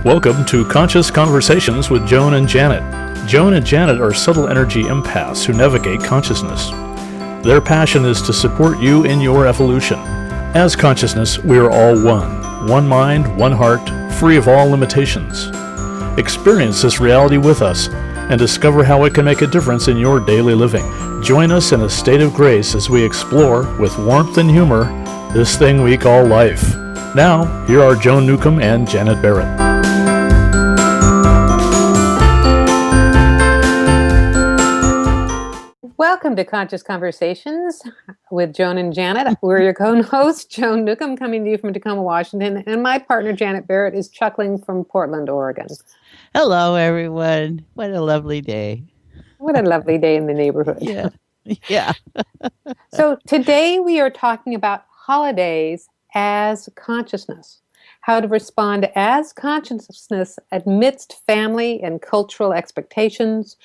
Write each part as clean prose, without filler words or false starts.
Welcome to Conscious Conversations with Joan and Janet. Joan and Janet are subtle energy empaths who navigate consciousness. Their passion is to support you in your evolution. As consciousness, we are all one mind, one heart, free of all limitations. Experience this reality with us and discover how it can make a difference in your daily living. Join us in a state of grace as we explore, with warmth and humor, this thing we call life. Now, here are Joan Newcomb and Janet Barrett. Welcome to Conscious Conversations with Joan and Janet. We're your co-hosts, Joan Newcomb, coming to you from Tacoma, Washington, and my partner, Janet Barrett, is chuckling from Portland, Oregon. Hello, everyone. What a lovely day. What a lovely day in the neighborhood. Yeah. So today we are talking about holidays as consciousness, how to respond as consciousness amidst family and cultural expectations.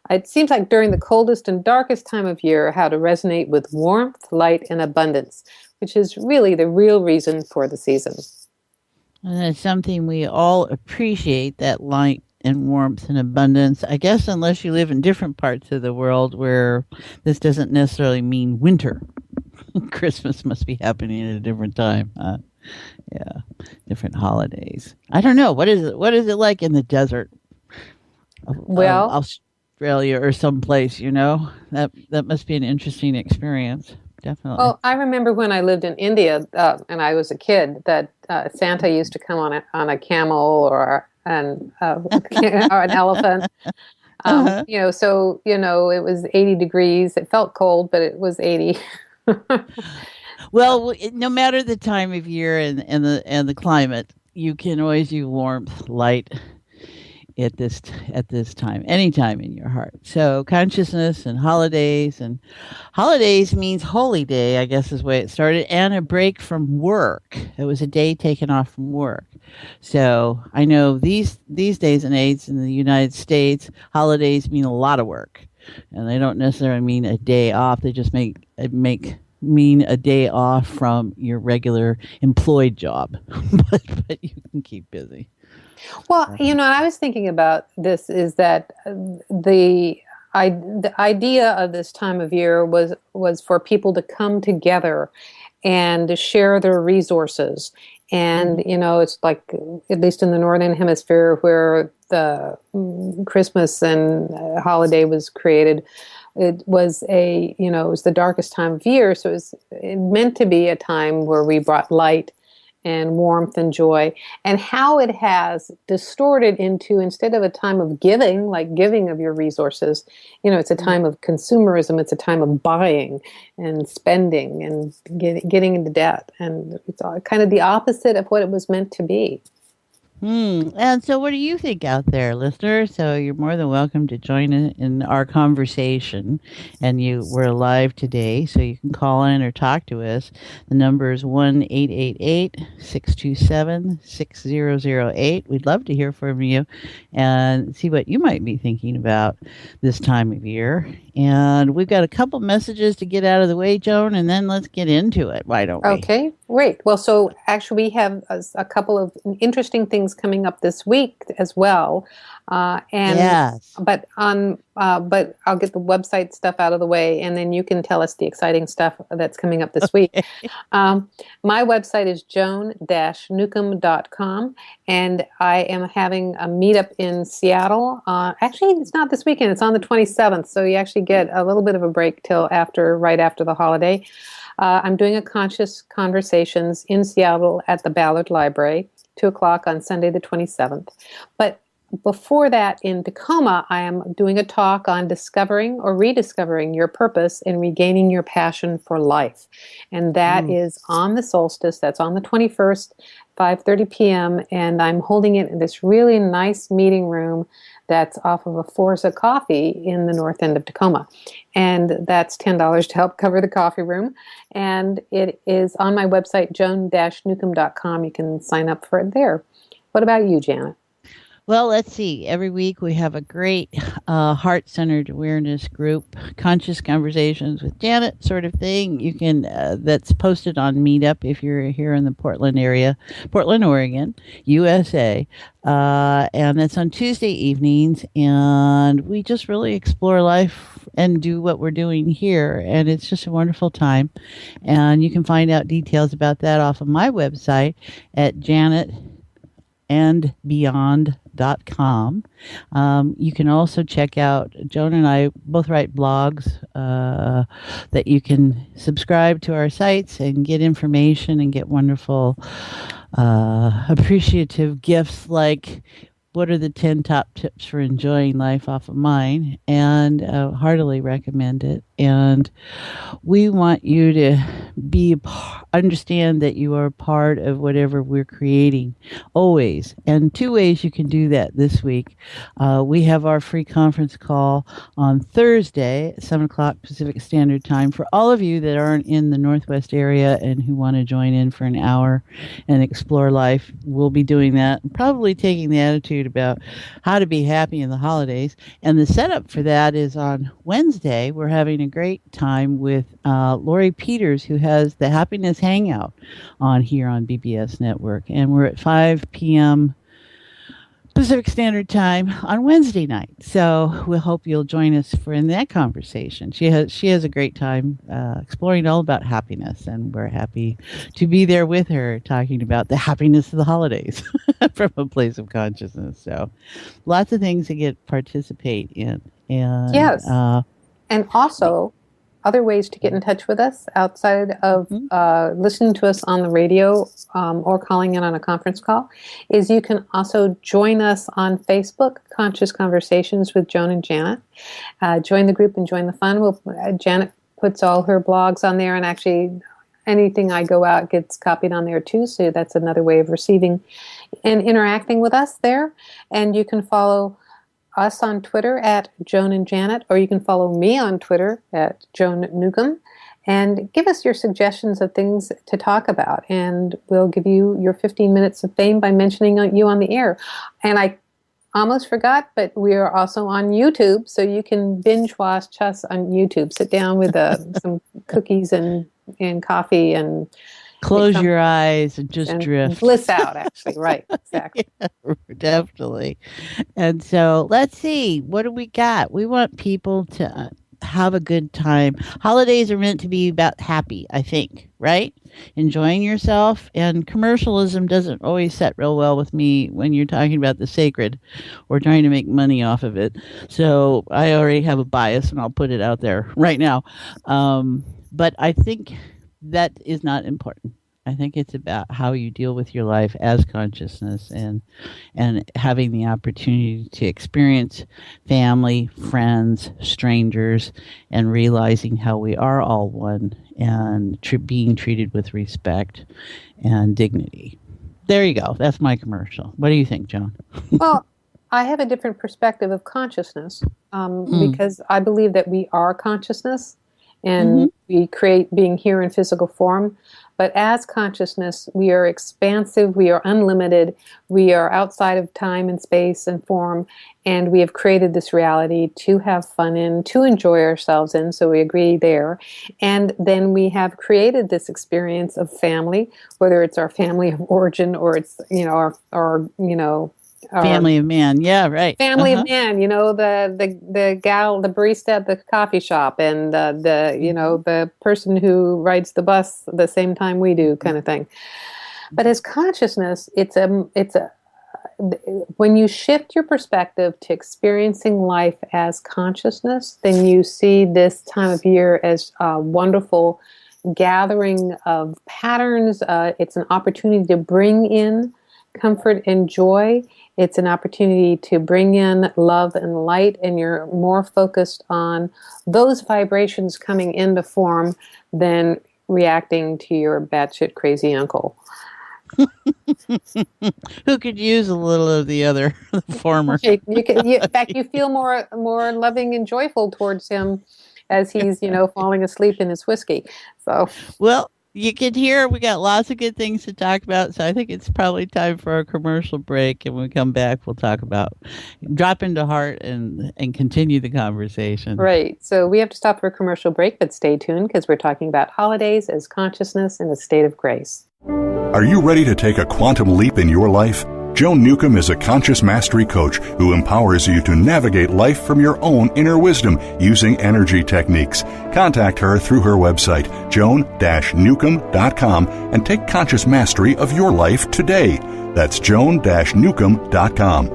It seems like during the coldest and darkest time of year, how to resonate with warmth, light, and abundance, which is really the real reason for the season. And it's something we all appreciate, that light and warmth and abundance. I guess unless you live in different parts of the world where this doesn't necessarily mean winter. Christmas must be happening at a different time. Different holidays. I don't know. What is it like in the desert? Well, Australia or someplace, that must be an interesting experience. Definitely. Well, I remember when I lived in India and I was a kid that Santa used to come on a camel or an elephant. So it was 80 degrees. It felt cold, but it was 80. Well, no matter the time of year and the climate, you can always use warmth, light at this time, anytime in your heart. So consciousness and holidays means holy day, I guess is the way it started, and a break from work. It was a day taken off from work. So I know these days and age in the United States, holidays mean a lot of work, and they don't necessarily mean a day off. They just mean a day off from your regular employed job, but you can keep busy. Well, I was thinking about this is that the idea of this time of year was for people to come together and to share their resources. And, it's like, at least in the Northern Hemisphere where the Christmas and holiday was created, it was it was the darkest time of year. So it meant to be a time where we brought light and warmth and joy, and how it has distorted into, instead of a time of giving, like giving of your resources, it's a time of consumerism. It's a time of buying and spending and getting into debt. And it's kind of the opposite of what it was meant to be. And so what do you think out there, listener? So you're more than welcome to join in our conversation. And we're live today, so you can call in or talk to us. The number is 1-888-627-6008. We'd love to hear from you and see what you might be thinking about this time of year. And we've got a couple messages to get out of the way, Joan, and then let's get into it. Why don't we? Okay, great. Well, so actually we have a couple of interesting things coming up this week as well. Yes. But I'll get the website stuff out of the way, and then you can tell us the exciting stuff that's coming up this week. My website is joan-newcomb.com, and I am having a meetup in Seattle. Actually, it's not this weekend. It's on the 27th, so you actually get a little bit of a break till right after the holiday. I'm doing a Conscious Conversations in Seattle at the Ballard Library, 2:00 on Sunday the 27th. But before that, in Tacoma, I am doing a talk on discovering or rediscovering your purpose and regaining your passion for life. And that is on the solstice. That's on the 21st, 5:30 p.m. And I'm holding it in this really nice meeting room that's off of a Forza Coffee in the north end of Tacoma. And that's $10 to help cover the coffee room. And it is on my website, joan-newcomb.com. You can sign up for it there. What about you, Janet? Well, let's see. Every week we have a great heart-centered awareness group, conscious conversations with Janet, sort of thing. You can that's posted on Meetup if you're here in the Portland area, Portland, Oregon, USA, and that's on Tuesday evenings. And we just really explore life and do what we're doing here, and it's just a wonderful time. And you can find out details about that off of my website at janetandbeyond.com. You can also check out, Joan and I both write blogs that you can subscribe to our sites and get information and get wonderful appreciative gifts like what are the 10 top tips for enjoying life off of mine, and heartily recommend it. And we want you to understand that you are part of whatever we're creating always. And two ways you can do that this week. We have our free conference call on Thursday at 7 o'clock Pacific Standard Time for all of you that aren't in the Northwest area and who want to join in for an hour and explore life. We'll be doing that, probably taking the attitude about how to be happy in the holidays. And the setup for that is on Wednesday. We're having a great time with Lori Peters, who has the Happiness Hangout on here on BBS Network. And we're at 5 p.m. Pacific Standard Time on Wednesday night. So we'll hope you'll join us in that conversation. She has a great time exploring all about happiness, and we're happy to be there with her talking about the happiness of the holidays from a place of consciousness. So lots of things to participate in. And Yes. And also, other ways to get in touch with us outside of listening to us on the radio or calling in on a conference call is you can also join us on Facebook, Conscious Conversations with Joan and Janet. Join the group and join the fun. Janet puts all her blogs on there, and actually anything I go out gets copied on there too, so that's another way of receiving and interacting with us there. And you can follow us on Twitter at Joan and Janet, or you can follow me on Twitter at Joan Newcomb, and give us your suggestions of things to talk about, and we'll give you your 15 minutes of fame by mentioning you on the air. And I almost forgot, but we are also on YouTube, so you can binge watch us on YouTube. Sit down with some cookies and coffee and close your eyes and just drift. Bliss out, actually. Right, exactly. Yeah, definitely. And so let's see, what do we got? We want people to have a good time. Holidays are meant to be about happy, I think, right? Enjoying yourself. And commercialism doesn't always set real well with me when you're talking about the sacred or trying to make money off of it. So I already have a bias, and I'll put it out there right now. But I think that is not important. I think it's about how you deal with your life as consciousness, and having the opportunity to experience family, friends, strangers, and realizing how we are all one, and being treated with respect and dignity. There you go. That's my commercial. What do you think, Joan? Well, I have a different perspective of consciousness because I believe that we are consciousness, and we create being here in physical form. But as consciousness, we are expansive, we are unlimited, we are outside of time and space and form, and we have created this reality to have fun in, to enjoy ourselves in, so we agree there. And then we have created this experience of family, whether it's our family of origin or it's, Family of man, yeah, right. Family of man, the gal, the barista at the coffee shop, and the person who rides the bus the same time we do, kind of thing. But as consciousness, when you shift your perspective to experiencing life as consciousness, then you see this time of year as a wonderful gathering of patterns. It's an opportunity to bring in comfort and joy. It's an opportunity to bring in love and light, and you're more focused on those vibrations coming into form than reacting to your batshit crazy uncle. Who could use a little of the other, the former. In fact, you feel more loving and joyful towards him as he's, falling asleep in his whiskey. So, well, You can hear we got lots of good things to talk about, so I think it's probably time for a commercial break. And when we come back, we'll talk about drop into heart and continue the conversation. Right. So we have to stop for a commercial break, but stay tuned because we're talking about holidays as consciousness in a state of grace. Are you ready to take a quantum leap in your life? Joan Newcomb is a conscious mastery coach who empowers you to navigate life from your own inner wisdom using energy techniques. Contact her through her website, joan-newcomb.com, and take conscious mastery of your life today. That's joan-newcomb.com.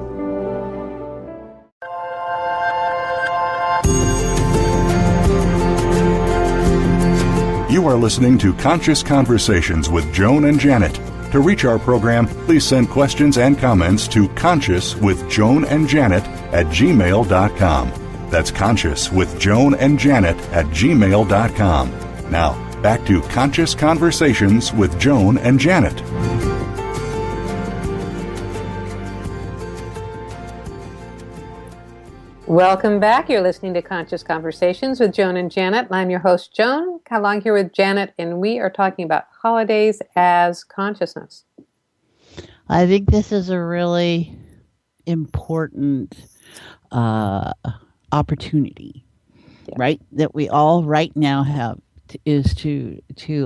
You are listening to Conscious Conversations with Joan and Janet. To reach our program, please send questions and comments to consciouswithjoanandjanet@gmail.com. That's consciouswithjoanandjanet@gmail.com. Now, back to Conscious Conversations with Joan and Janet. Welcome back. You're listening to Conscious Conversations with Joan and Janet. I'm your host, Joan, along here with Janet, and we are talking about holidays as consciousness. I think this is a really important opportunity, right? That we all right now have is to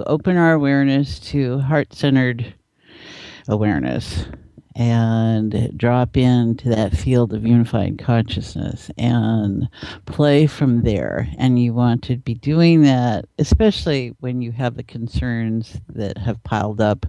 open our awareness to heart-centered awareness and drop into that field of unified consciousness and play from there. And you want to be doing that, especially when you have the concerns that have piled up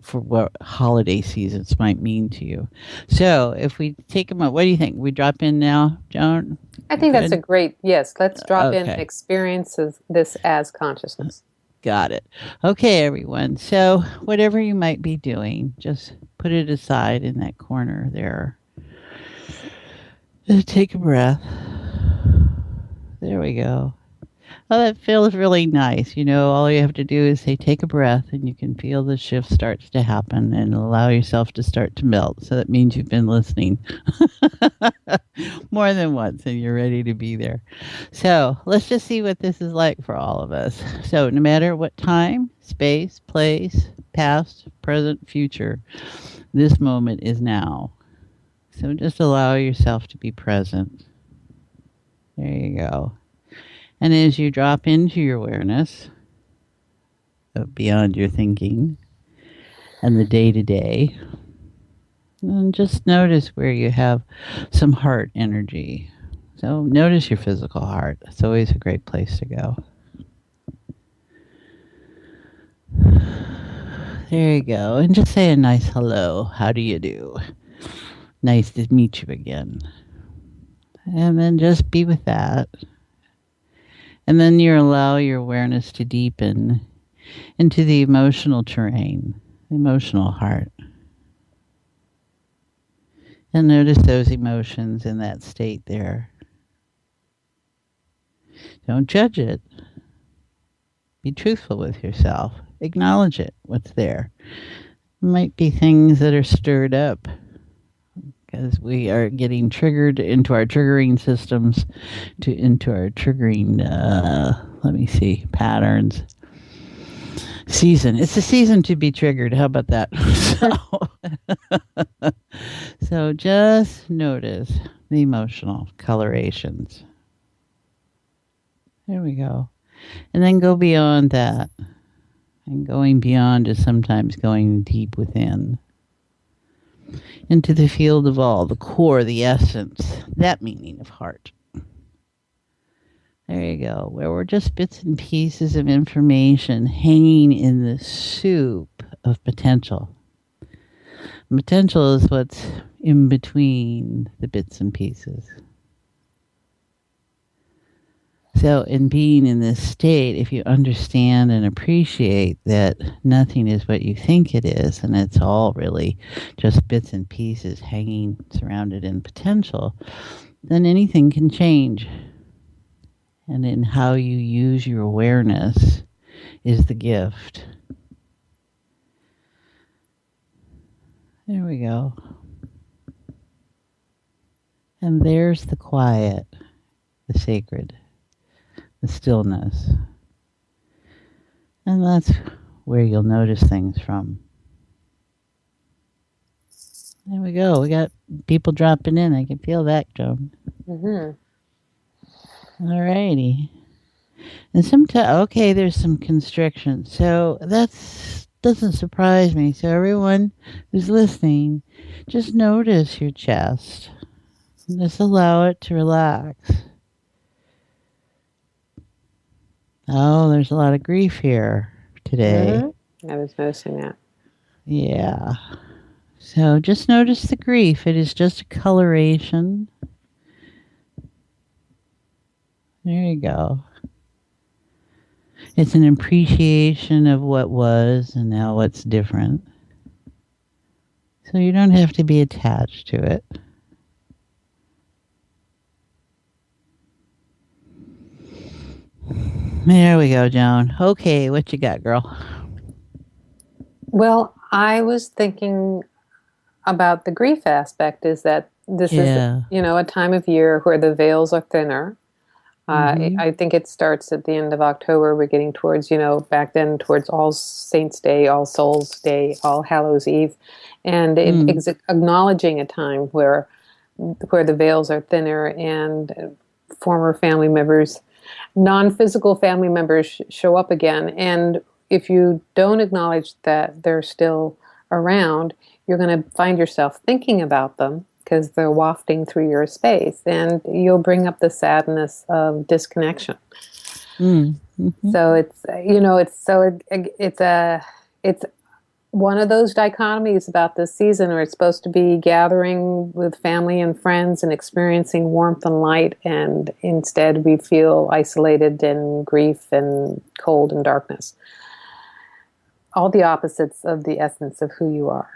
for what holiday seasons might mean to you. So if we take a moment, what do you think? We drop in now, Joan? I think that's a great, yes, let's drop in Okay. experiences this as consciousness. Got it. Okay, everyone. So whatever you might be doing, just put it aside in that corner there. Just take a breath. There we go. Oh, that feels really nice. You know, all you have to do is say, take a breath, and you can feel the shift starts to happen and allow yourself to start to melt. So that means you've been listening more than once and you're ready to be there. So let's just see what this is like for all of us. So no matter what time, space, place, past, present, future, this moment is now. So just allow yourself to be present. There you go. And as you drop into your awareness of beyond your thinking and the day-to-day, and just notice where you have some heart energy. So notice your physical heart. It's always a great place to go. There you go. And just say a nice hello. How do you do? Nice to meet you again. And then just be with that. And then you allow your awareness to deepen into the emotional terrain, the emotional heart. And notice those emotions in that state there. Don't judge it. Be truthful with yourself. Acknowledge it, what's there. It might be things that are stirred up because we are getting triggered into our triggering systems, into our triggering, patterns. Season. It's a season to be triggered. How about that? So just notice the emotional colorations. There we go. And then go beyond that. And going beyond is sometimes going deep within. Into the field of all, the core, the essence, that meaning of heart. There you go, where we're just bits and pieces of information hanging in the soup of potential. Potential is what's in between the bits and pieces. So in being in this state, if you understand and appreciate that nothing is what you think it is, and it's all really just bits and pieces hanging, surrounded in potential, then anything can change. And in how you use your awareness is the gift. There we go. And there's the quiet, the sacred, the stillness. And that's where you'll notice things from. There we go. We got people dropping in. I can feel that, Joan. Mm-hmm. All righty. And sometimes, okay, there's some constriction. So that's doesn't surprise me. So everyone who's listening, just notice your chest. Just allow it to relax. Oh, there's a lot of grief here today. Mm-hmm. I was noticing that. Yeah. So just notice the grief. It is just a coloration. There you go. It's an appreciation of what was and now what's different. So you don't have to be attached to it. There we go, Joan. Okay, what you got, girl? Well, I was thinking about the grief aspect is that this is, a time of year where the veils are thinner. I think it starts at the end of October. We're getting towards, back then towards All Saints Day, All Souls Day, All Hallows Eve. And it's acknowledging a time where the veils are thinner and former family members, non-physical family members show up again. And if you don't acknowledge that they're still around, you're going to find yourself thinking about them because they're wafting through your space, and you'll bring up the sadness of disconnection. Mm-hmm. So it's one of those dichotomies about this season where it's supposed to be gathering with family and friends and experiencing warmth and light, and instead we feel isolated and grief and cold and darkness. All the opposites of the essence of who you are.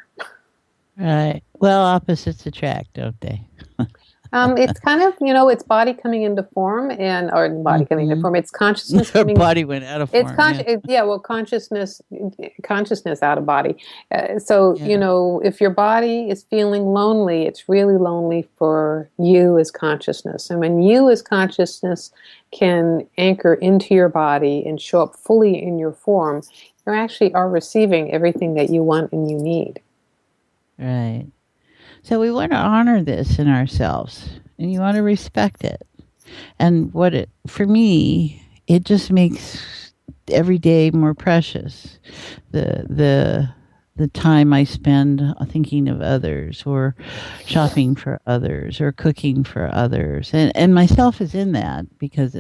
Right. Well, opposites attract, don't they? It's kind of, it's body coming into form or body coming into form. It's consciousness. Her body went out of form. It's consciousness out of body. If your body is feeling lonely, it's really lonely for you as consciousness. And when you as consciousness can anchor into your body and show up fully in your form, you actually are receiving everything that you want and you need. Right. So we want to honor this in ourselves, and you want to respect it. And for me, it just makes every day more precious. The time I spend thinking of others, or shopping for others, or cooking for others, and myself is in that because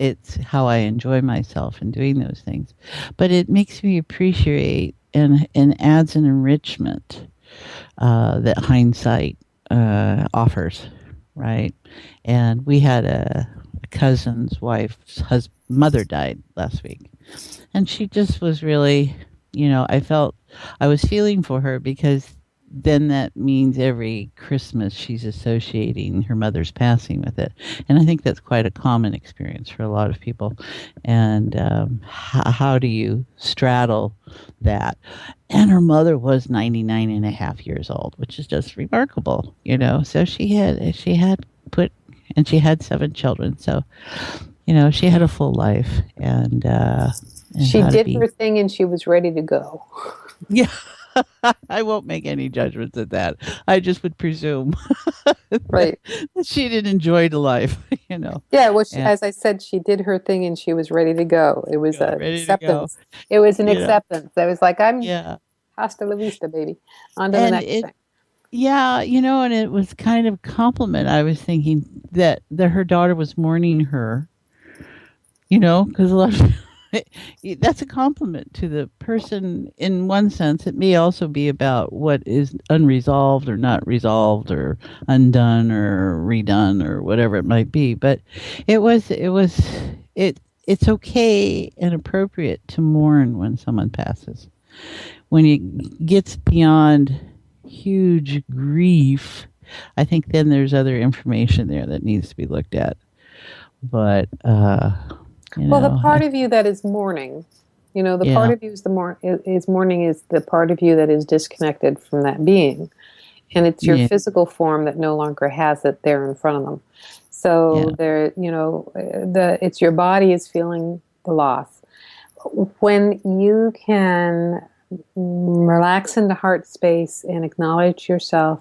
it's how I enjoy myself in doing those things. But it makes me appreciate and adds an enrichment that hindsight offers, right? And we had a cousin's wife's mother died last week, and she just was really, I was feeling for her because then that means every Christmas she's associating her mother's passing with it. And I think that's quite a common experience for a lot of people. And how do you straddle that? And her mother was 99 and a half years old, which is just remarkable, So she had 7 children. So, she had a full life, and she did her thing and she was ready to go. Yeah. I won't make any judgments at that. I just would presume right. that she did enjoy the life, Yeah, well, as I said, she did her thing and she was ready to go. It was an acceptance. It was an acceptance. I was like, hasta la vista, baby. On to the next thing. Yeah, and it was kind of a compliment. I was thinking that her daughter was mourning her, because a lot of that's a compliment to the person in one sense. It may also be about what is unresolved or not resolved or undone or redone or whatever it might be. But it's okay and appropriate to mourn when someone passes. When it gets beyond huge grief, I think then there's other information there that needs to be looked at. But the part of you that is mourning, part of you is mourning is the part of you that is disconnected from that being, and it's your physical form that no longer has it there in front of them. So it's your body is feeling the loss. when you can relax into heart space and acknowledge yourself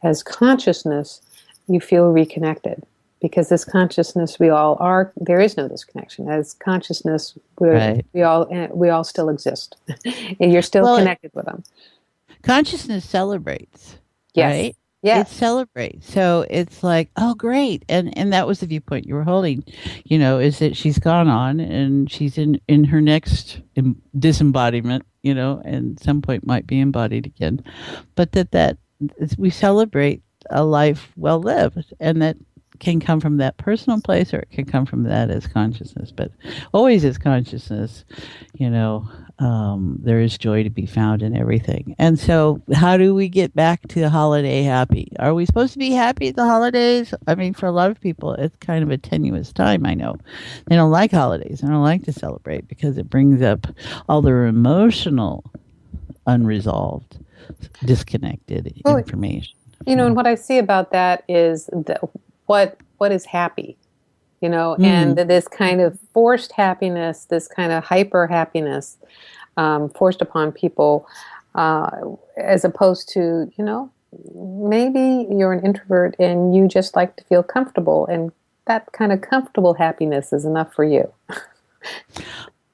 as consciousness, you feel reconnected. Because this consciousness, we all are. There is no disconnection. As consciousness, Right. we all still exist, and you're still Well, connected with them. consciousness celebrates, Yes. right? It Yes. celebrates. So it's like, oh, great. And that was the viewpoint you were holding, is that she's gone on and she's in her next disembodiment, and some point might be embodied again. But we celebrate a life well lived, and that can come from that personal place, or it can come from that as consciousness, but always as consciousness, there is joy to be found in everything. And so how do we get back to holiday happy? Are we supposed to be happy at the holidays? I mean, for a lot of people, it's kind of a tenuous time. I know they don't like holidays. They don't like to celebrate because it brings up all their emotional, unresolved, disconnected information. And what I see about that is what is happy, and this kind of forced happiness, this kind of hyper happiness, forced upon people, as opposed to, maybe you're an introvert and you just like to feel comfortable, and that kind of comfortable happiness is enough for you.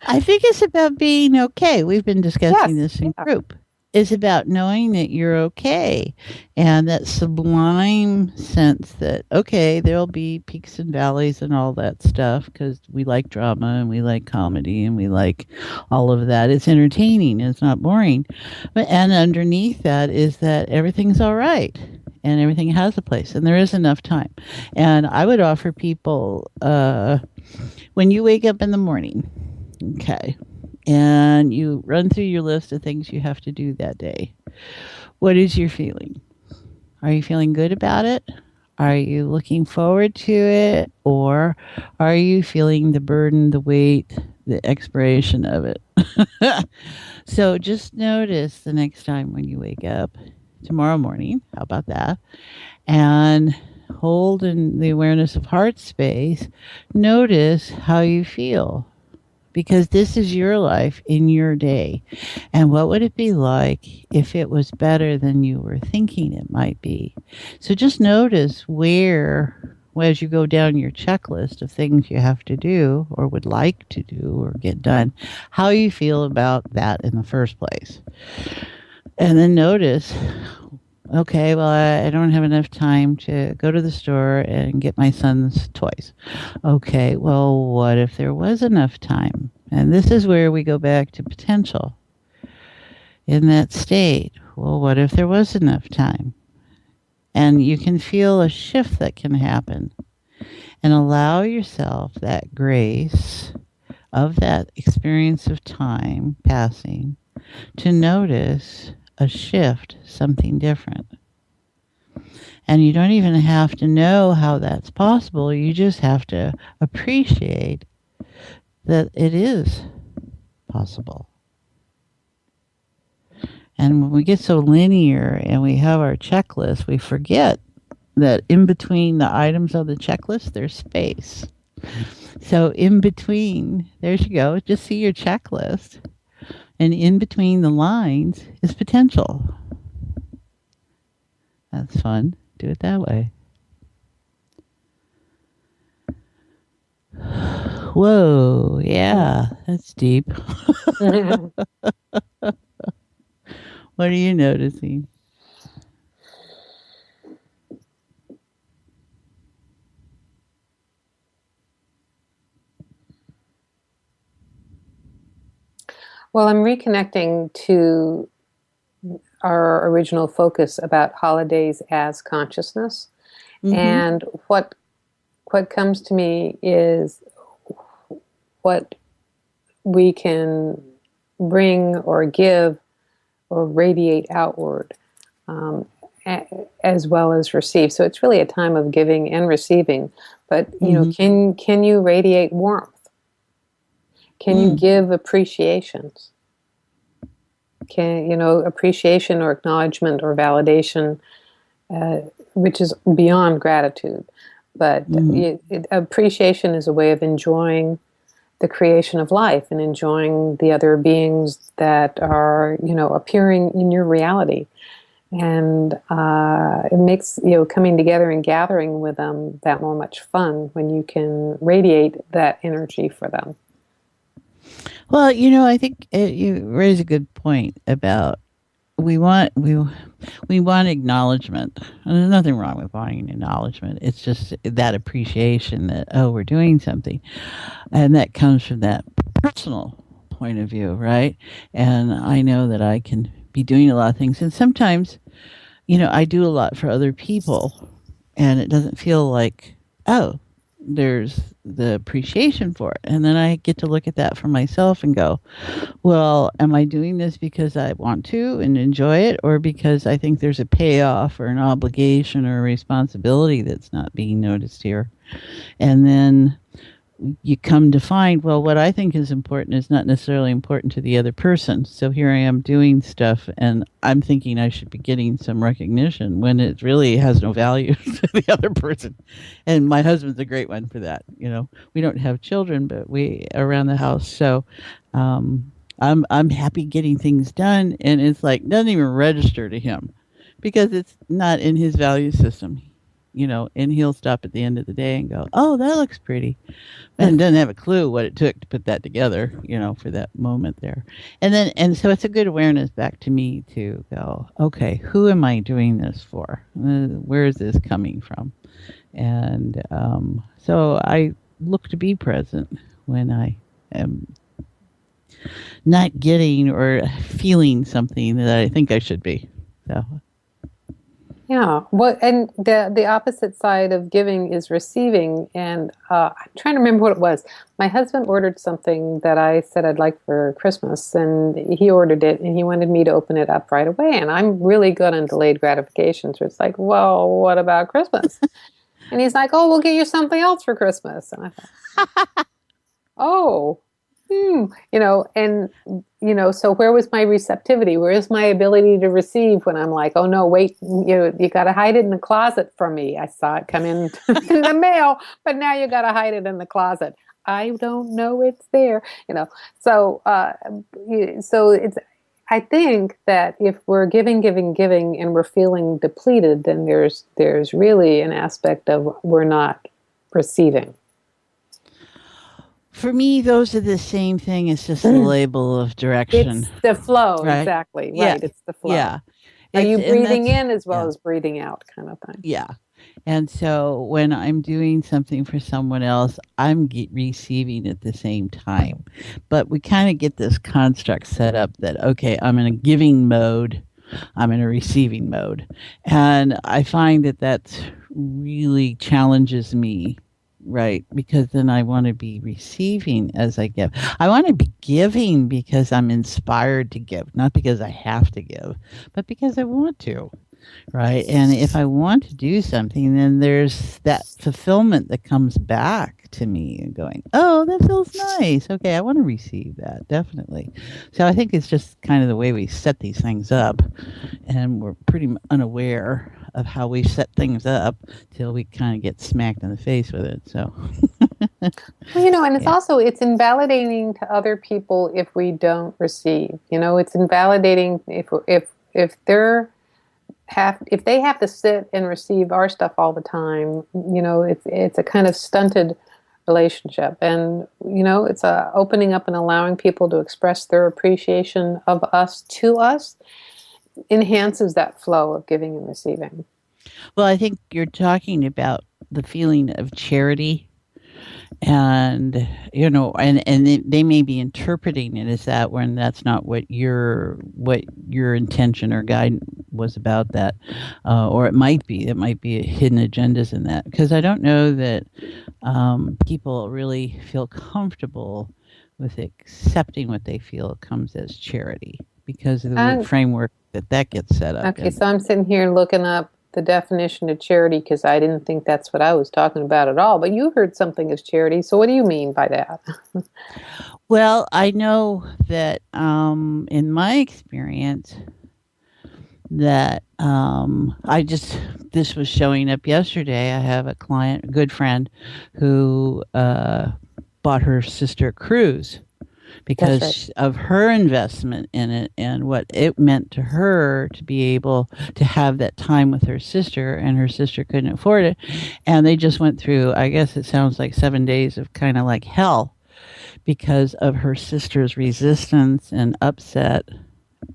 I think it's about being okay. We've been discussing this in group. It's about knowing that you're okay, and that sublime sense that, okay, there'll be peaks and valleys and all that stuff, because we like drama and we like comedy and we like all of that. It's entertaining. It's not boring. And underneath that is that everything's all right and everything has a place and there is enough time. And I would offer people, when you wake up in the morning, okay, and you run through your list of things you have to do that day, what is your feeling? Are you feeling good about it? Are you looking forward to it? Or are you feeling the burden, the weight, the expiration of it? So just notice the next time when you wake up tomorrow morning, how about that? And hold in the awareness of heart space. Notice how you feel. Because this is your life in your day. And what would it be like if it was better than you were thinking it might be? So just notice where, as you go down your checklist of things you have to do or would like to do or get done, how you feel about that in the first place. And then notice, okay, well, I don't have enough time to go to the store and get my son's toys. Okay, well, what if there was enough time? And this is where we go back to potential. In that state, well, what if there was enough time? And you can feel a shift that can happen. And allow yourself that grace of that experience of time passing to notice a shift, something different. And you don't even have to know how that's possible. You just have to appreciate that it is possible. And when we get so linear and we have our checklist, we forget that in between the items on the checklist, there's space. So in between, there you go, just see your checklist. And in between the lines is potential. That's fun. Do it that way. Whoa, yeah, that's deep. What are you noticing? Well, I'm reconnecting to our original focus about holidays as consciousness. Mm-hmm. And what comes to me is what we can bring or give or radiate outward, as well as receive. So it's really a time of giving and receiving. But can you radiate warmth? Can you give appreciations? Appreciation or acknowledgement or validation, which is beyond gratitude. But appreciation is a way of enjoying the creation of life and enjoying the other beings that are, appearing in your reality. And it makes, coming together and gathering with them that more much fun when you can radiate that energy for them. Well, I think you raise a good point about we want acknowledgement. And there's nothing wrong with wanting acknowledgement. It's just that appreciation that, oh, we're doing something. And that comes from that personal point of view, right? And I know that I can be doing a lot of things. And sometimes, I do a lot for other people, and it doesn't feel like, oh, there's the appreciation for it. And then I get to look at that for myself and go, well, am I doing this because I want to and enjoy it, or because I think there's a payoff or an obligation or a responsibility that's not being noticed here? And then you come to find, well, what I think is important is not necessarily important to the other person. So here I am doing stuff, and I'm thinking I should be getting some recognition when it really has no value to the other person. And my husband's a great one for that. We don't have children, but we around the house. So I'm happy getting things done, and it's like doesn't even register to him because it's not in his value system. And he'll stop at the end of the day and go, oh, that looks pretty. And doesn't have a clue what it took to put that together, for that moment there. And so it's a good awareness back to me to go, okay, who am I doing this for? Where is this coming from? And so I look to be present when I am not getting or feeling something that I think I should be. So. Yeah, well, and the opposite side of giving is receiving. And I'm trying to remember what it was. My husband ordered something that I said I'd like for Christmas, and he ordered it, and he wanted me to open it up right away. And I'm really good on delayed gratification, so it's like, well, what about Christmas? And he's like, oh, we'll get you something else for Christmas. And I thought, oh. So where was my receptivity? Where is my ability to receive when I'm like, oh no, wait, you got to hide it in the closet from me. I saw it come in in the mail, but now you got to hide it in the closet. I don't know it's there, So it's. I think that if we're giving, and we're feeling depleted, then there's really an aspect of we're not receiving. For me, those are the same thing. It's just a label of direction. It's the flow, right? Exactly. Right, yeah. It's the flow. Yeah. Are you breathing in as well as breathing out kind of thing? Yeah. And so when I'm doing something for someone else, I'm receiving at the same time. But we kind of get this construct set up that, okay, I'm in a giving mode, I'm in a receiving mode. And I find that really challenges me. Right, because then I want to be receiving as I give. I want to be giving because I'm inspired to give, not because I have to give, but because I want to. Right, and if I want to do something, then there's that fulfillment that comes back to me and going, oh, that feels nice. Okay, I want to receive that, definitely. So I think it's just kind of the way we set these things up, and we're pretty unaware of how we set things up till we kind of get smacked in the face with it. So, well, and it's also, it's invalidating to other people if we don't receive. It's invalidating if they have to sit and receive our stuff all the time. It's a kind of stunted relationship, and it's a opening up and allowing people to express their appreciation of us to us. Enhances that flow of giving and receiving. Well, I think you're talking about the feeling of charity, and they may be interpreting it as that when that's not what your intention or guidance was about that, or it might be hidden agendas in that, because I don't know that people really feel comfortable with accepting what they feel comes as charity because of the framework that gets set up. Okay, so I'm sitting here looking up the definition of charity because I didn't think that's what I was talking about at all. But you heard something as charity. So what do you mean by that? Well, I know that in my experience that this was showing up yesterday. I have a client, a good friend, who bought her sister a cruise because That's of her investment in it and what it meant to her to be able to have that time with her sister, and her sister couldn't afford it. And they just went through, I guess it sounds like 7 days of kind of like hell because of her sister's resistance and upset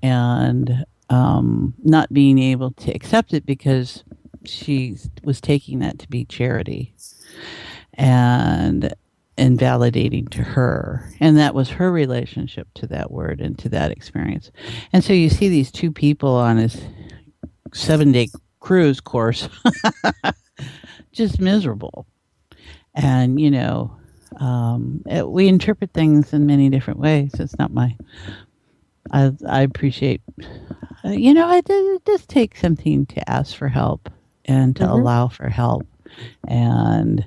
and not being able to accept it because she was taking that to be charity and invalidating to her. And that was her relationship to that word and to that experience. And so you see these two people on this 7-day cruise course just miserable. And, we interpret things in many different ways. It's not I appreciate, it does take something to ask for help and to allow for help and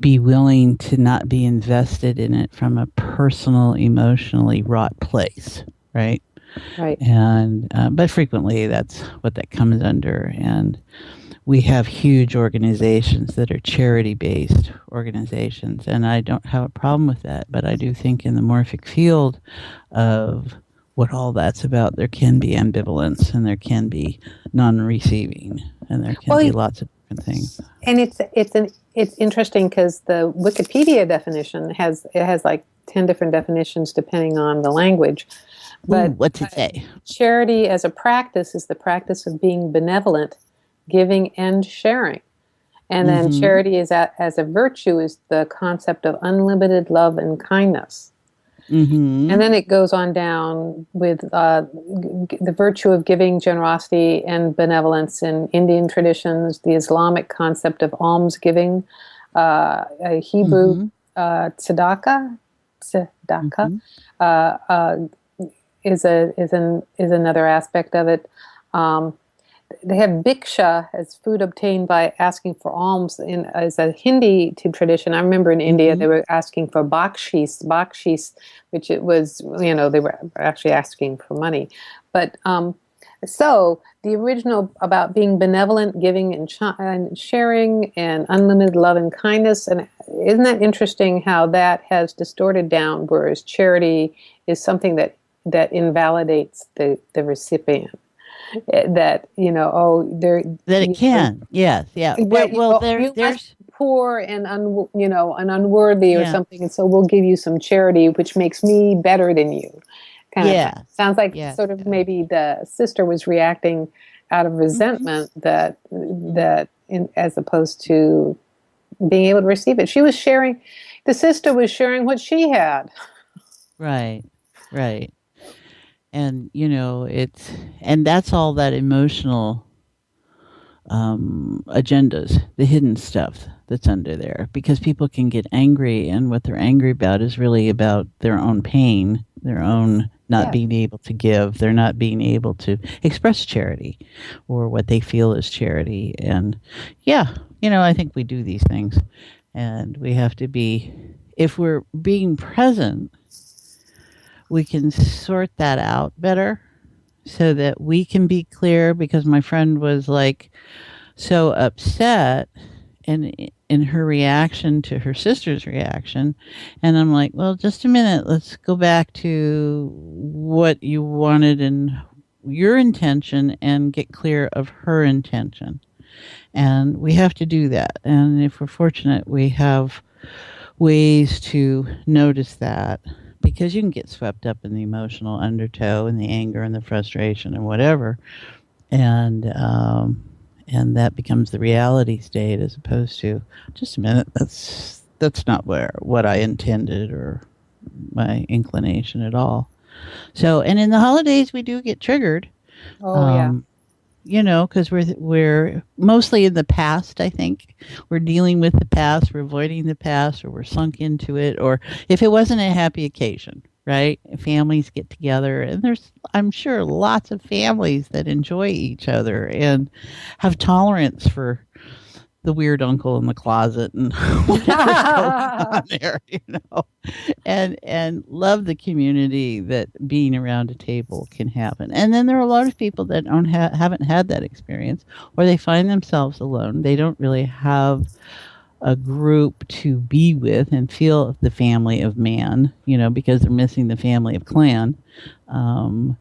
be willing to not be invested in it from a personal, emotionally wrought place, right? Right. And but frequently that's what that comes under. And we have huge organizations that are charity-based organizations, and I don't have a problem with that. But I do think in the morphic field of what all that's about, there can be ambivalence, and there can be non-receiving, and there can be lots of different things. And it's interesting because the Wikipedia definition has like 10 different definitions depending on the language. But what's it say? Charity as a practice is the practice of being benevolent, giving and sharing. And then charity as a virtue is the concept of unlimited love and kindness. And then it goes on down with the virtue of giving, generosity, and benevolence in Indian traditions, the Islamic concept of almsgiving, a Hebrew tzedakah is another aspect of it. They have bhiksha as food obtained by asking for alms as a Hindi tradition. I remember in India they were asking for bakshis, which it was, they were actually asking for money. But so the original about being benevolent, giving and sharing and unlimited love and kindness, and isn't that interesting how that has distorted down, whereas charity is something that invalidates the recipient. That it can, yes, yeah. There's poor and unworthy or something, and so we'll give you some charity, which makes me better than you. Sounds like sort of maybe the sister was reacting out of resentment that as opposed to being able to receive it. She was sharing. The sister was sharing what she had. Right. And, and that's all that emotional agendas, the hidden stuff that's under there, because people can get angry, and what they're angry about is really about their own pain, their own not being able to give, they're not being able to express charity or what they feel is charity. And I think we do these things, and we have to be, if we're being present, we can sort that out better so that we can be clear, because my friend was like so upset in her reaction to her sister's reaction. And I'm like, well, just a minute. Let's go back to what you wanted and your intention and get clear of her intention. And we have to do that. And if we're fortunate, we have ways to notice that. Because you can get swept up in the emotional undertow and the anger and the frustration and whatever, and that becomes the reality state as opposed to just a minute. That's not what I intended or my inclination at all. So, and in the holidays we do get triggered. Because we're mostly in the past. I think we're dealing with the past, we're avoiding the past, or we're sunk into it. Or if it wasn't a happy occasion, right? Families get together, and there's, I'm sure, lots of families that enjoy each other and have tolerance for the weird uncle in the closet and whatever's going on there, and love the community that being around a table can happen. And then there are a lot of people that haven't had that experience, or they find themselves alone. They don't really have a group to be with and feel the family of man, because they're missing the family of clan. And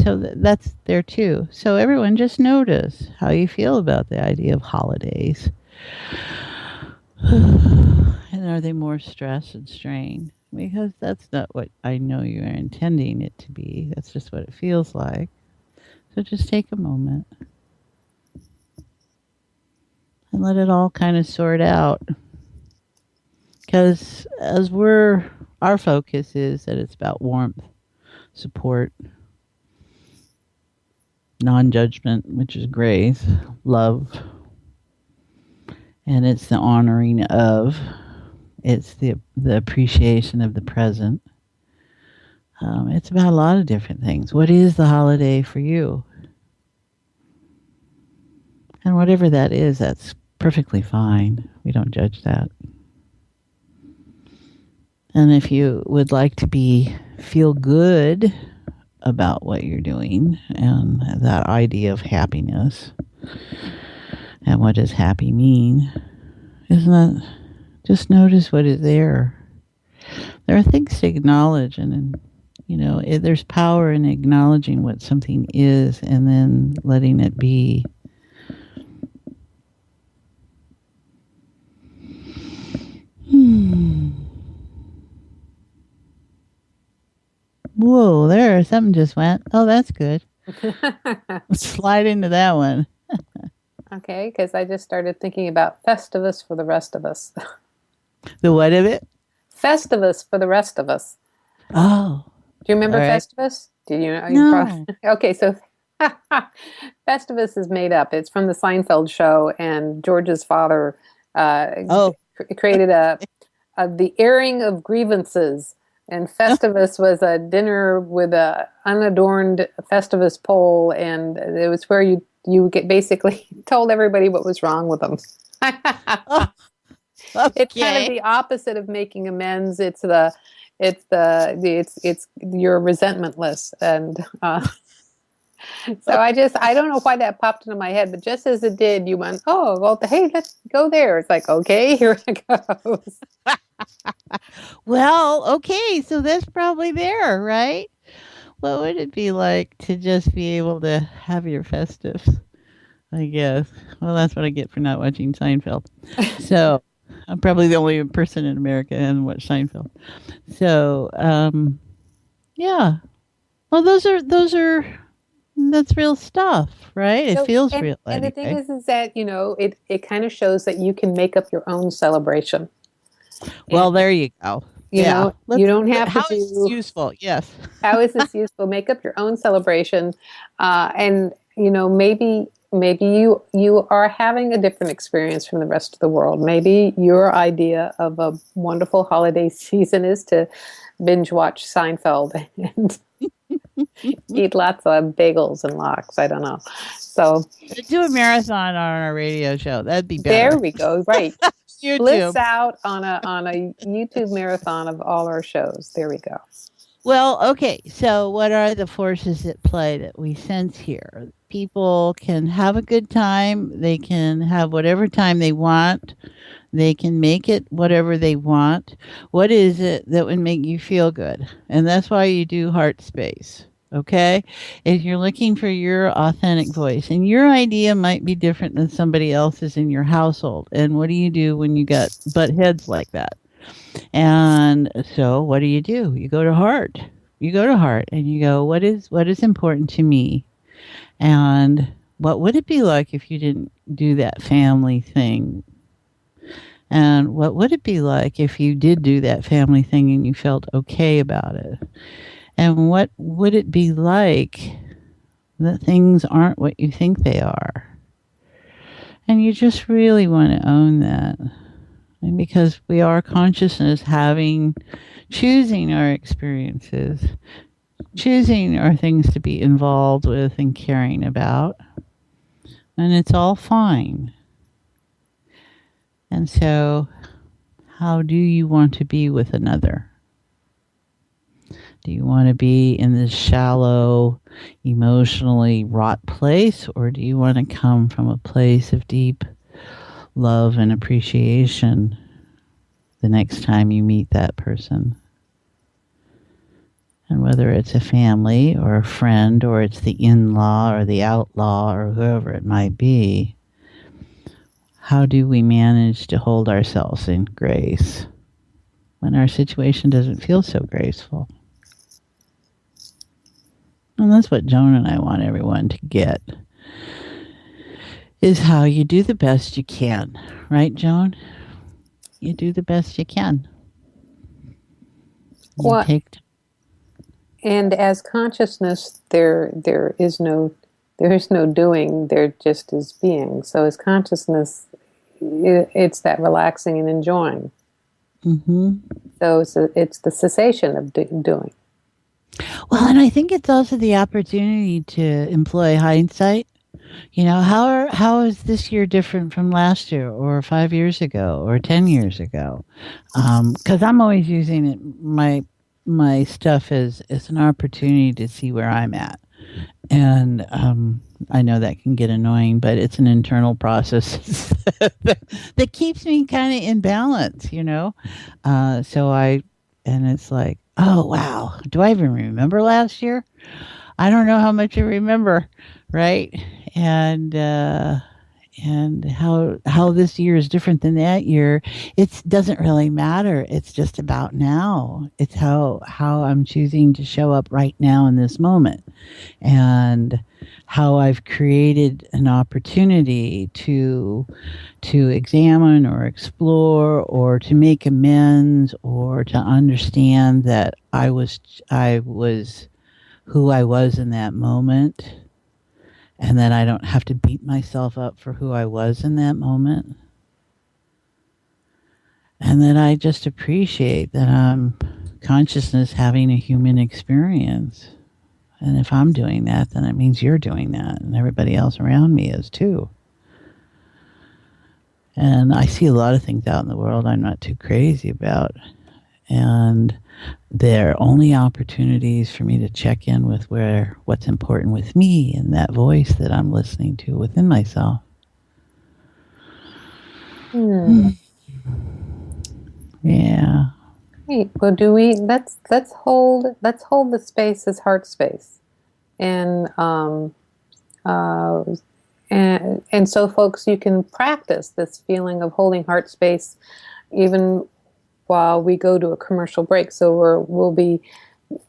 so that's there too. So everyone just notice how you feel about the idea of holidays. And are they more stress and strain? Because that's not what I know you are intending it to be. That's just what it feels like. So just take a moment and let it all kind of sort out. Because our focus is that it's about warmth, support, non-judgment, which is grace, love, and it's the honoring of, it's the appreciation of the present. It's about a lot of different things. What is the holiday for you? And whatever that is, that's perfectly fine. We don't judge that. And if you would like to feel good about what you're doing and that idea of happiness and what does happy mean, isn't that just notice what is there? There are things to acknowledge, and there's power in acknowledging what something is and then letting it be. Whoa, something just went. Oh, that's good. Let's slide into that one. Okay, because I just started thinking about Festivus for the rest of us. The what of it? Festivus for the rest of us. Oh. Do you remember right. Festivus? Do you know? No. Okay, so Festivus is made up. It's from the Seinfeld show, and George's father created the airing of grievances. And Festivus was a dinner with a unadorned Festivus pole, and it was where you get basically told everybody what was wrong with them. Okay. It's kind of the opposite of making amends. It's you're resentmentless, and so I don't know why that popped into my head, but just as it did, you went, oh well, hey, let's go there. It's like, okay, here it goes. Well, okay, so that's probably there, right? What would it be like to just be able to have your festives? I guess. Well, that's what I get for not watching Seinfeld. So I'm probably the only person in America who hasn't watched Seinfeld. So, yeah. Well, that's real stuff, right? It feels real. And the thing is that, it kind of shows that you can make up your own celebration. Well, there you go. You don't have to do. How is this useful? Yes. How is this useful? Make up your own celebration, and maybe you are having a different experience from the rest of the world. Maybe your idea of a wonderful holiday season is to binge watch Seinfeld and eat lots of bagels and lox. I don't know. So do a marathon on our radio show. That'd be better. There we go. Right. YouTube. Blitz out on a YouTube marathon of all our shows. There we go. Well, okay. So what are the forces at play that we sense here? People can have a good time. They can have whatever time they want. They can make it whatever they want. What is it that would make you feel good? And that's why you do Heart Space. Okay? If you're looking for your authentic voice, and your idea might be different than somebody else's in your household. And what do you do when you got butt heads like that? And so what do? You go to Heart. You go to Heart and you go, what is important to me? And what would it be like if you didn't do that family thing? And what would it be like if you did do that family thing and you felt okay about it? And what would it be like that things aren't what you think they are? And you just really want to own that. And because we are consciousness choosing our experiences, choosing our things to be involved with and caring about. And it's all fine. And so, how do you want to be with another? Do you want to be in this shallow, emotionally wrought place, or do you want to come from a place of deep love and appreciation the next time you meet that person. And whether it's a family or a friend or it's the in-law or the outlaw or whoever it might be, how do we manage to hold ourselves in grace when our situation doesn't feel so graceful? And that's what Joan and I want everyone to get, is how you do the best you can. Right, Joan? You do the best you can. What? And as consciousness, there is no doing. There just is being. So as consciousness, it's that relaxing and enjoying. Mm-hmm. So it's the cessation of doing. Well, and I think it's also the opportunity to employ hindsight. You know, how is this year different from last year or 5 years ago or 10 years ago? Because I'm always using it, my stuff as an opportunity to see where I'm at. And I know that can get annoying, but it's an internal process that keeps me kind of in balance, you know? And it's like, oh, wow, do I even remember last year? I don't know how much I remember, right? And how this year is different than that year, it doesn't really matter. It's just about now. It's how I'm choosing to show up right now in this moment, and how I've created an opportunity to examine or explore or to make amends or to understand that I was who I was in that moment, and that I don't have to beat myself up for who I was in that moment. And that I just appreciate that I'm consciousness having a human experience. And if I'm doing that, then it means you're doing that, and everybody else around me is too. And I see a lot of things out in the world I'm not too crazy about. And they're only opportunities for me to check in with what's important with me and that voice that I'm listening to within myself. Yeah. Hey, well, let's hold the space as heart space, and so folks, you can practice this feeling of holding heart space even while we go to a commercial break. So we'll be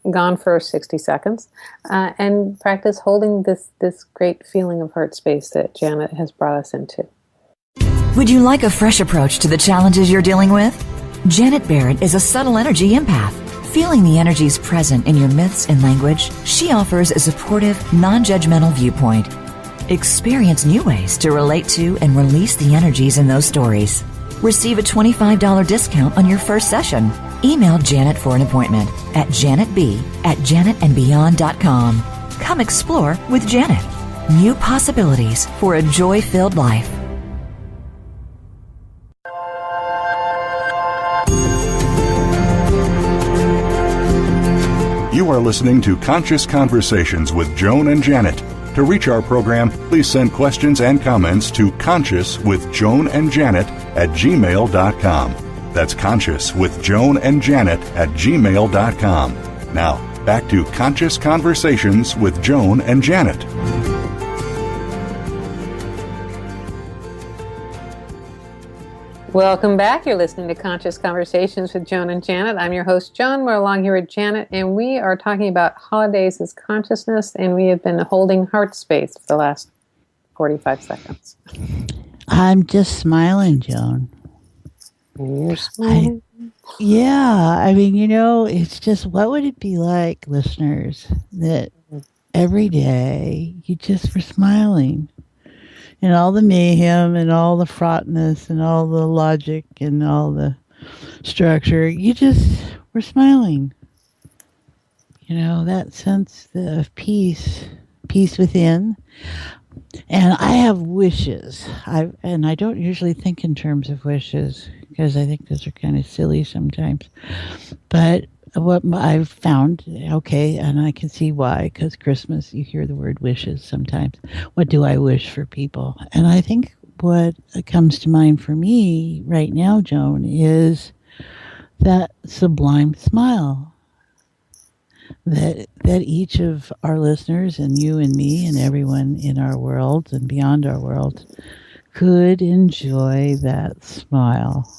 gone for 60 seconds, and practice holding this great feeling of heart space that Janet has brought us into. Would you like a fresh approach to the challenges you're dealing with? Janet Barrett is a subtle energy empath. Feeling the energies present in your myths and language, she offers a supportive, non-judgmental viewpoint. Experience new ways to relate to and release the energies in those stories. Receive a $25 discount on your first session. Email Janet for an appointment at janetb@janetandbeyond.com. Come explore with Janet. New possibilities for a joy-filled life. You are listening to Conscious Conversations with Joan and Janet. To reach our program, please send questions and comments to consciouswithjoanandjanet@gmail.com. That's consciouswithjoanandjanet@gmail.com. Now, back to Conscious Conversations with Joan and Janet. Welcome back. You're listening to Conscious Conversations with Joan and Janet. I'm your host, Joan. We're along here with Janet, and we are talking about holidays as consciousness, and we have been holding heart space for the last 45 seconds. I'm just smiling, Joan. And you're smiling. I mean, you know, it's just, what would it be like, listeners, that every day you just were smiling? And all the mayhem and all the fraughtness and all the logic and all the structure, you just were smiling. You know, that sense of peace within. And I have wishes. I don't usually think in terms of wishes because I think those are kind of silly sometimes. But what I've found, okay, and I can see why, because Christmas, you hear the word wishes sometimes. What do I wish for people? And I think what comes to mind for me right now, Joan, is that sublime smile that each of our listeners and you and me and everyone in our world and beyond our world could enjoy that smile.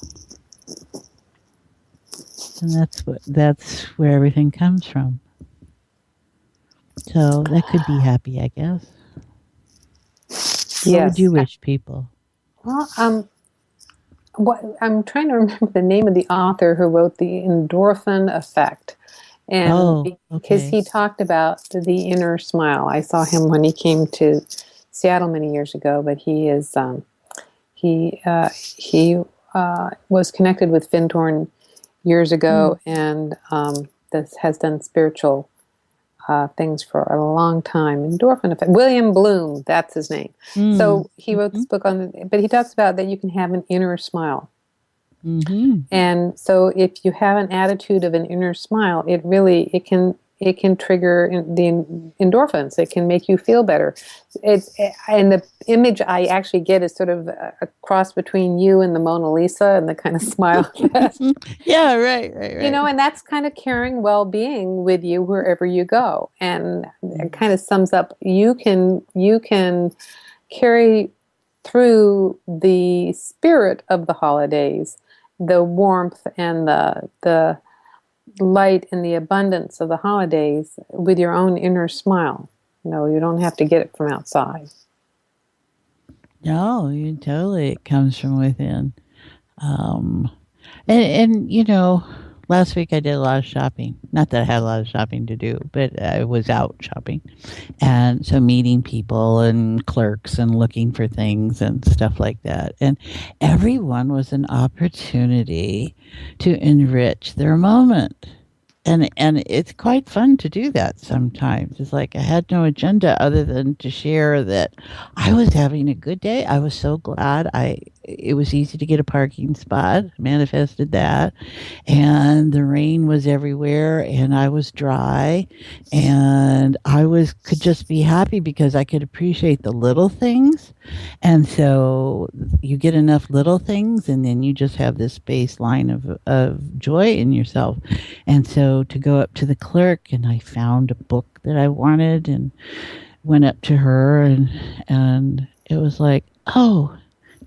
And that's where everything comes from. So that could be happy, I guess. What would you wish people? Well, I'm trying to remember the name of the author who wrote The Endorphin Effect. And because he talked about the inner smile. I saw him when he came to Seattle many years ago, but he was connected with Finn Thorne years ago, and has done spiritual things for a long time. Endorphin Effect. William Bloom, that's his name. So he wrote this book but he talks about that you can have an inner smile. Mm-hmm. And so if you have an attitude of an inner smile, it can trigger the endorphins. It can make you feel better. And the image I actually get is sort of a cross between you and the Mona Lisa and the kind of smile. Yeah, right. And that's kind of carrying well-being with you wherever you go. And it kind of sums up, you can carry through the spirit of the holidays, the warmth and the light and the abundance of the holidays with your own inner smile. You don't have to get it from outside. No, it comes from within. And last week I did a lot of shopping. Not that I had a lot of shopping to do, but I was out shopping. And so meeting people and clerks and looking for things and stuff like that. And everyone was an opportunity to enrich their moment. And it's quite fun to do that sometimes. It's like I had no agenda other than to share that I was having a good day. I was so glad it was easy to get a parking spot, manifested that. And the rain was everywhere and I was dry and could just be happy because I could appreciate the little things. And so you get enough little things and then you just have this baseline of joy in yourself. And so to go up to the clerk and I found a book that I wanted and went up to her and it was like, oh,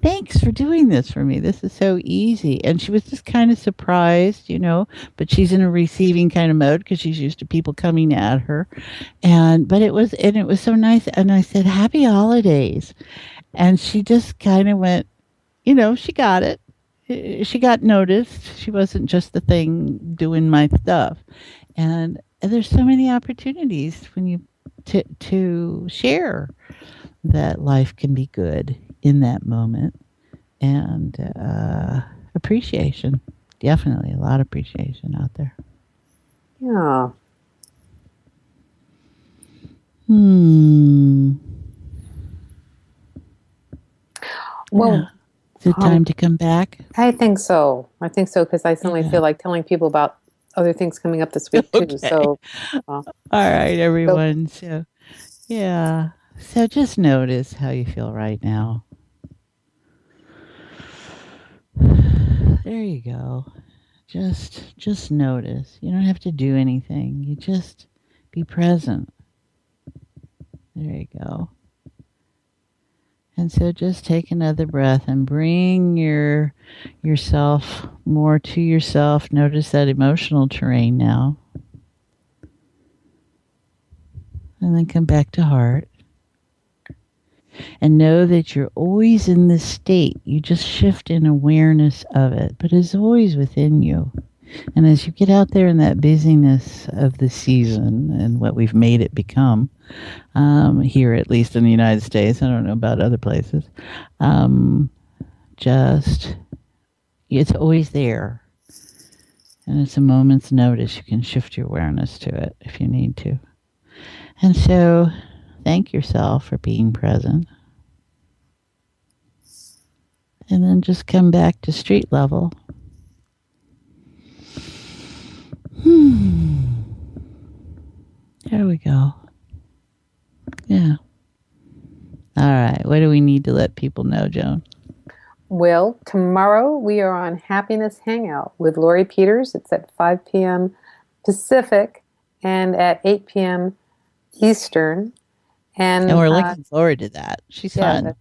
thanks for doing this for me. This is so easy. And she was just kind of surprised, but she's in a receiving kind of mode because she's used to people coming at her. But it was so nice. And I said, happy holidays. And she just kind of went, she got it. She got noticed. She wasn't just the thing doing my stuff. And there's so many opportunities when you to share that life can be good in that moment. And appreciation. Definitely a lot of appreciation out there. Yeah. Well, yeah. Is it time to come back? I think so because I suddenly feel like telling people about other things coming up this week too. So, all right, everyone. So, yeah. So just notice how you feel right now. There you go. Just notice. You don't have to do anything. You just be present. There you go. And so just take another breath and bring yourself more to yourself. Notice that emotional terrain now. And then come back to heart. And know that you're always in this state. You just shift in awareness of it, but it's always within you. And as you get out there in that busyness of the season and what we've made it become, here at least in the United States, I don't know about other places, it's always there. And it's a moment's notice. You can shift your awareness to it if you need to. And so thank yourself for being present. And then just come back to street level. There we go. Yeah. All right. What do we need to let people know, Joan? Well, tomorrow we are on Happiness Hangout with Lori Peters. It's at 5 p.m. Pacific and at 8 p.m. Eastern. And we're looking forward to that. She's fun.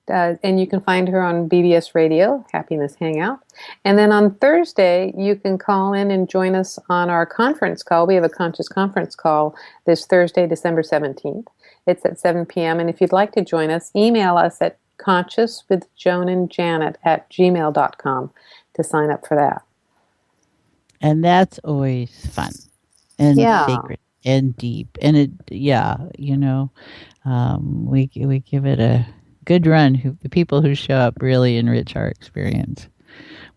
And you can find her on BBS Radio, Happiness Hangout. And then on Thursday, you can call in and join us on our conference call. We have a conscious conference call this Thursday, December 17th. It's at 7 p.m. And if you'd like to join us, email us at consciouswithjoanandjanet@gmail.com to sign up for that. And that's always fun and sacred and deep. And we give it a good run. The people who show up really enrich our experience.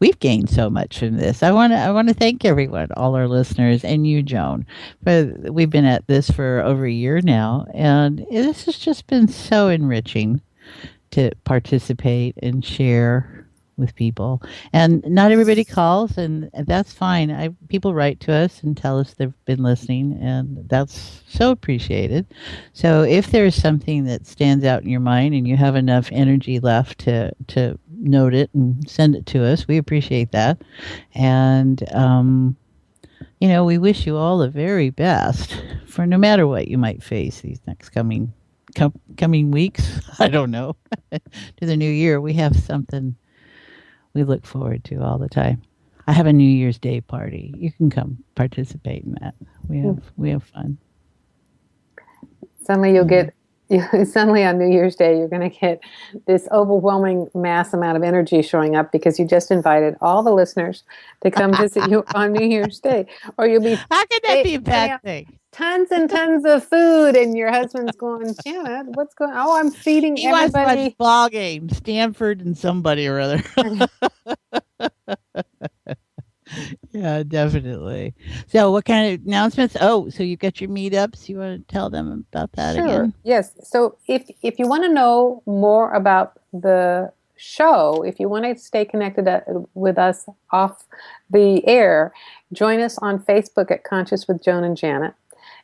We've gained so much from this. I want to thank everyone, all our listeners, and you, Joan. But we've been at this for over a year now, and this has just been so enriching to participate and share with people. And not everybody calls, and that's fine. People write to us and tell us they've been listening, and that's so appreciated. So if there's something that stands out in your mind and you have enough energy left to note it and send it to us, we appreciate that. And we wish you all the very best for no matter what you might face these next coming weeks. I don't know. To the new year, we have something we look forward to all the time. I have a New Year's Day party. You can come participate in that. We have fun. Suddenly suddenly on New Year's Day, you're going to get this overwhelming mass amount of energy showing up because you just invited all the listeners to come visit you on New Year's Day. Or you'll be... How could that be a bad thing? Tons and tons of food, and your husband's going, Janet, what's going on? Oh, I'm feeding everybody. He wants to watch ball game, Stanford and somebody or other. Yeah, definitely. So what kind of announcements? Oh, so you've got your meetups. You want to tell them about that again? Yes. So if you want to know more about the show, if you want to stay connected with us off the air, join us on Facebook at Conscious with Joan and Janet.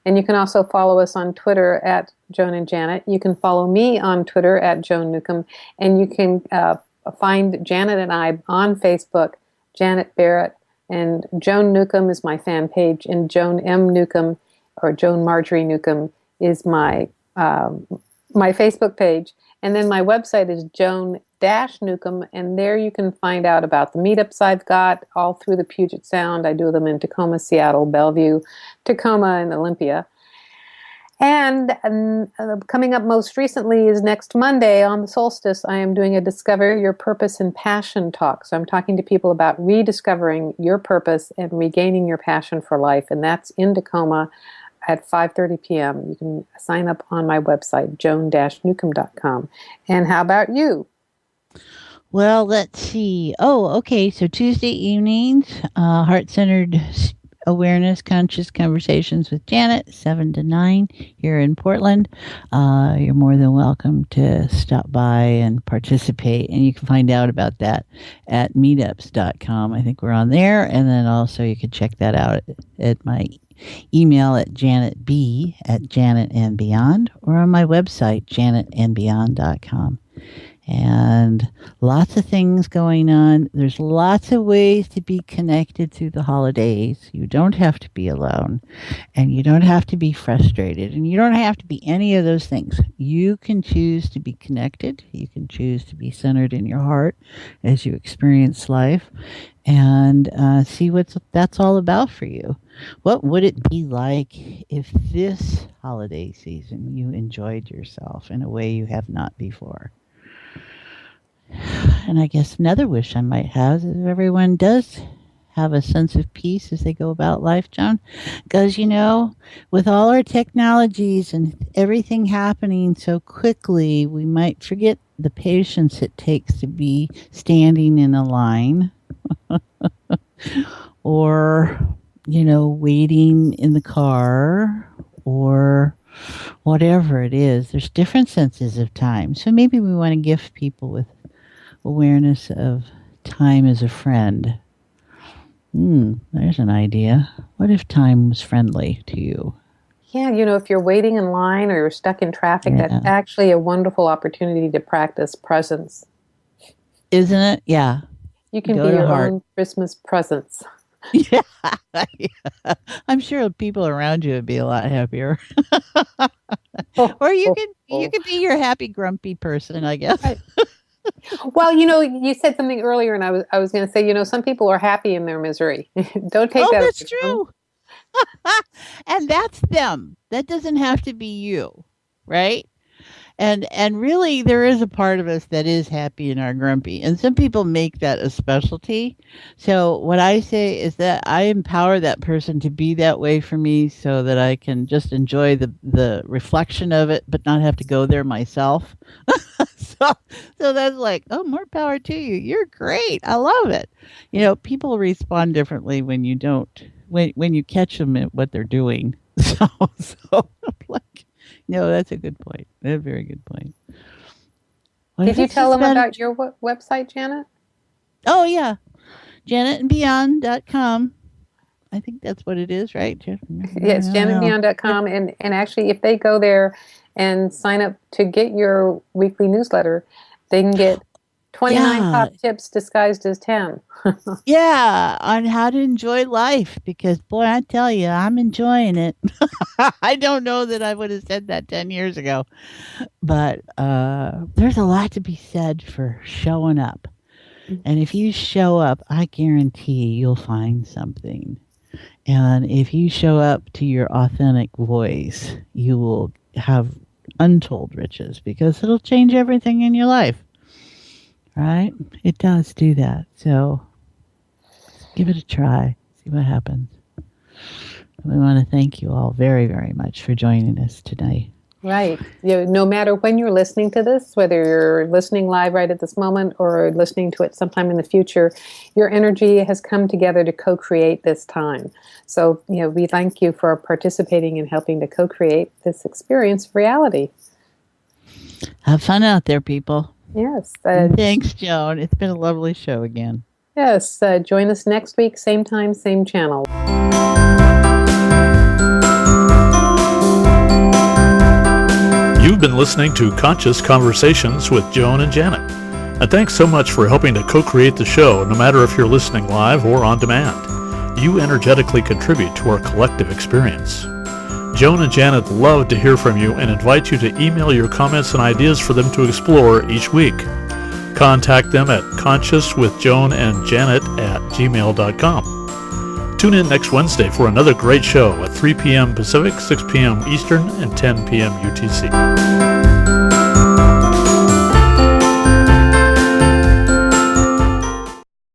And you can also follow us on Twitter at Joan and Janet. You can follow me on Twitter at Joan Newcomb. And you can find Janet and I on Facebook, Janet Barrett. And Joan Newcomb is my fan page. And Joan M. Newcomb, or Joan Marjorie Newcomb, is my Facebook page. And then my website is Joan-Newcomb. And there you can find out about the meetups I've got all through the Puget Sound. I do them in Tacoma, Seattle, Bellevue, Tacoma, and Olympia. And coming up most recently is next Monday on the solstice, I am doing a Discover Your Purpose and Passion talk. So I'm talking to people about rediscovering your purpose and regaining your passion for life. And that's in Tacoma at 5:30 p.m. You can sign up on my website, joan-newcomb.com. And how about you? Well, let's see. Oh, okay. So Tuesday evenings, heart-centered awareness, conscious conversations with Janet, 7 to 9 here in Portland. You're more than welcome to stop by and participate. And you can find out about that at meetups.com. I think we're on there. And then also you can check that out at my email at janetb@janetandbeyond, or on my website, janetandbeyond.com. And lots of things going on. There's lots of ways to be connected through the holidays. You don't have to be alone, and you don't have to be frustrated, and you don't have to be any of those things. You can choose to be connected. You can choose to be centered in your heart as you experience life, and see what that's all about for you. What would it be like if this holiday season you enjoyed yourself in a way you have not before? And I guess another wish I might have is if everyone does have a sense of peace as they go about life, Joan. Because, with all our technologies and everything happening so quickly, we might forget the patience it takes to be standing in a line or, waiting in the car or whatever it is. There's different senses of time. So maybe we want to gift people with awareness of time as a friend. There's an idea. What if time was friendly to you? Yeah, if you're waiting in line or you're stuck in traffic, Yeah. that's actually a wonderful opportunity to practice presence. Isn't it? Yeah. You can Go be to your heart. own Christmas presence. Yeah. Yeah. I'm sure the people around you would be a lot happier. Or you could be your happy grumpy person, I guess. Right. Well, you said something earlier, and I was going to say, some people are happy in their misery. Don't take Oh, that that's away from them. true. And that's them. That doesn't have to be you, right? And really there is a part of us that is happy and are grumpy. And some people make that a specialty. So what I say is that I empower that person to be that way for me so that I can just enjoy the reflection of it but not have to go there myself. So that's like, oh, more power to you. You're great. I love it. People respond differently when you don't when you catch them at what they're doing. So I'm like, no, that's a good point. That's a very good point. What Did if you it's tell just them been- about your website, Janet? Oh, yeah. JanetandBeyond.com. I think that's what it is, right? Yes, janetbeyond.com. And actually, if they go there and sign up to get your weekly newsletter, they can get 29 Yeah. top tips disguised as 10. Yeah, on how to enjoy life because, boy, I tell you, I'm enjoying it. I don't know that I would have said that 10 years ago, but there's a lot to be said for showing up. And if you show up, I guarantee you'll find something. And if you show up to your authentic voice, you will have untold riches because it'll change everything in your life. Right? It does do that. So give it a try. See what happens. We want to thank you all very, very much for joining us today. Right. No matter when you're listening to this, whether you're listening live right at this moment or listening to it sometime in the future, your energy has come together to co-create this time. So, we thank you for participating and helping to co-create this experience of reality. Have fun out there, people. Yes. Thanks, Joan. It's been a lovely show again. Yes. Join us next week, same time, same channel. You've been listening to Conscious Conversations with Joan and Janet. And thanks so much for helping to co-create the show, no matter if you're listening live or on demand. You energetically contribute to our collective experience. Joan and Janet love to hear from you and invite you to email your comments and ideas for them to explore each week. Contact them at consciouswithjoanandjanet@gmail.com. Tune in next Wednesday for another great show at 3 p.m. Pacific, 6 p.m. Eastern, and 10 p.m. UTC.